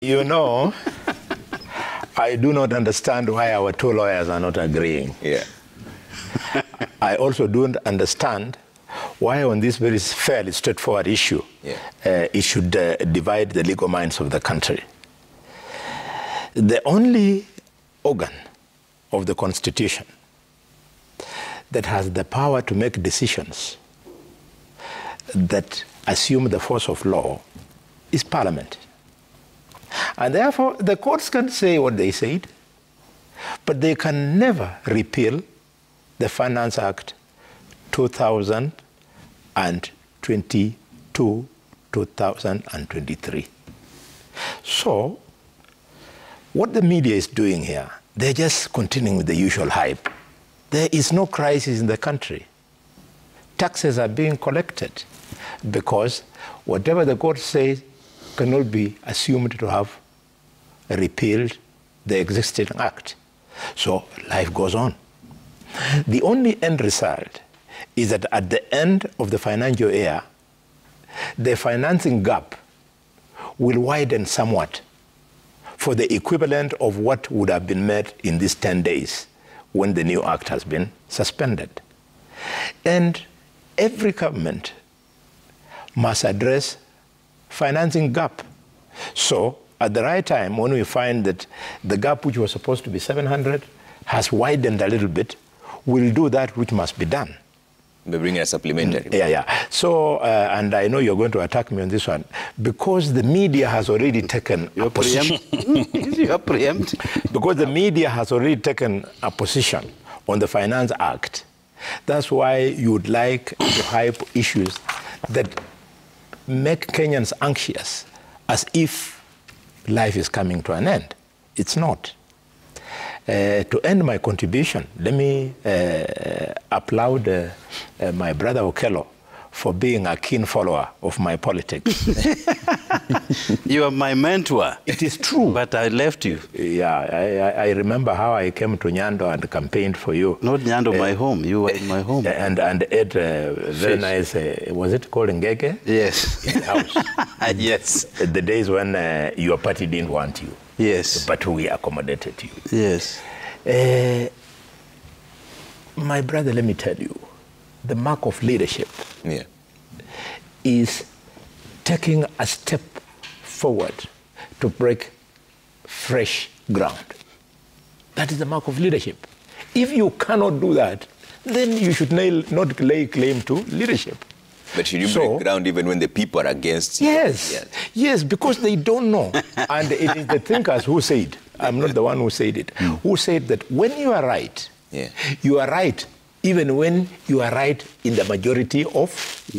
You know, I do not understand why our two lawyers are not agreeing. Yeah. I also don't understand why on this very fairly straightforward issue, it should divide the legal minds of the country. The only organ of the Constitution that has the power to make decisions that assume the force of law is Parliament. And therefore, the courts can say what they said, but they can never repeal the Finance Act 2022-2023. So, what the media is doing here, they're just continuing with the usual hype. There is no crisis in the country. Taxes are being collected because whatever the court says cannot be assumed to have repealed the existing act. So life goes on. The only end result is that at the end of the financial year, the financing gap will widen somewhat for the equivalent of what would have been met in these 10 days when the new act has been suspended. And every government must address financing gap. So at the right time, when we find that the gap which was supposed to be 700 has widened a little bit, we'll do that which must be done. We're bringing a supplementary. Yeah. So, and I know you're going to attack me on this one, because the media has already taken a position. You're preempt. Because the media has already taken a position on the Finance Act. That's why you would like to hype issues that make Kenyans anxious, as if life is coming to an end. It's not. To end my contribution, let me applaud my brother Okello for being a keen follower of my politics. You are my mentor. It is true. But I left you. Yeah, I remember how I came to Nyando and campaigned for you. Not Nyando, my home. You were in my home. And ate very nice, was it called Ngege? Yes. In the house. Yes. The days when your party didn't want you. Yes. But we accommodated you. Yes. My brother, let me tell you, the mark of leadership is taking a step forward to break fresh ground. That is the mark of leadership. If you cannot do that, then you should not lay claim to leadership. But should you break ground even when the people are against you? Yes, because they don't know. And it is the thinkers who said, I'm not the one who said it, who said that when you are right, you are right even when you are right in the majority of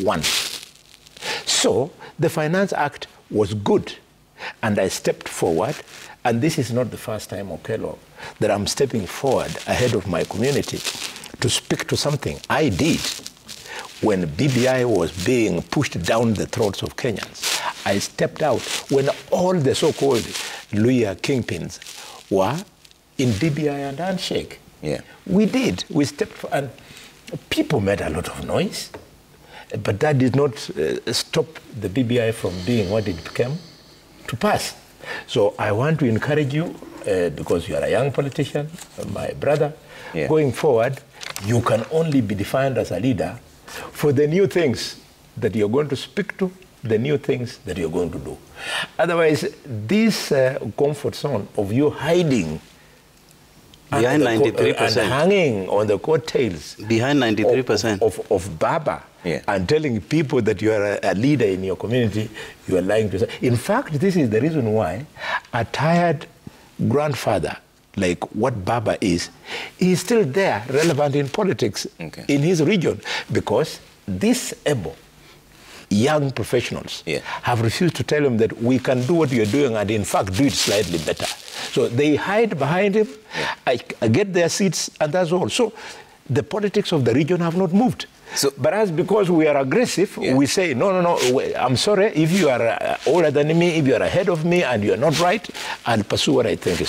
one. So the Finance Act was good, and I stepped forward, and this is not the first time, Okello, that I'm stepping forward ahead of my community to speak to something I did when BBI was being pushed down the throats of Kenyans. I stepped out when all the so-called Luya kingpins were in BBI and Handshake. We did. We stepped, and people made a lot of noise, but that did not stop the BBI from being what it became to pass. So I want to encourage you, because you are a young politician, my brother, going forward, you can only be defined as a leader for the new things that you're going to speak to, the new things that you're going to do. Otherwise, this comfort zone of you hiding behind 93% and hanging on the coattails behind 93% of Baba and telling people that you are a leader in your community, you are lying to yourself. In fact, this is the reason why a tired grandfather like what Baba is still there, relevant in politics in his region, because these able young professionals have refused to tell him that we can do what you're doing and in fact do it slightly better. So they hide behind him, I get their seats, and that's all. So the politics of the region have not moved. So, but as because we are aggressive, we say, no, I'm sorry, if you are older than me, if you are ahead of me and you are not right, I'll pursue what I think is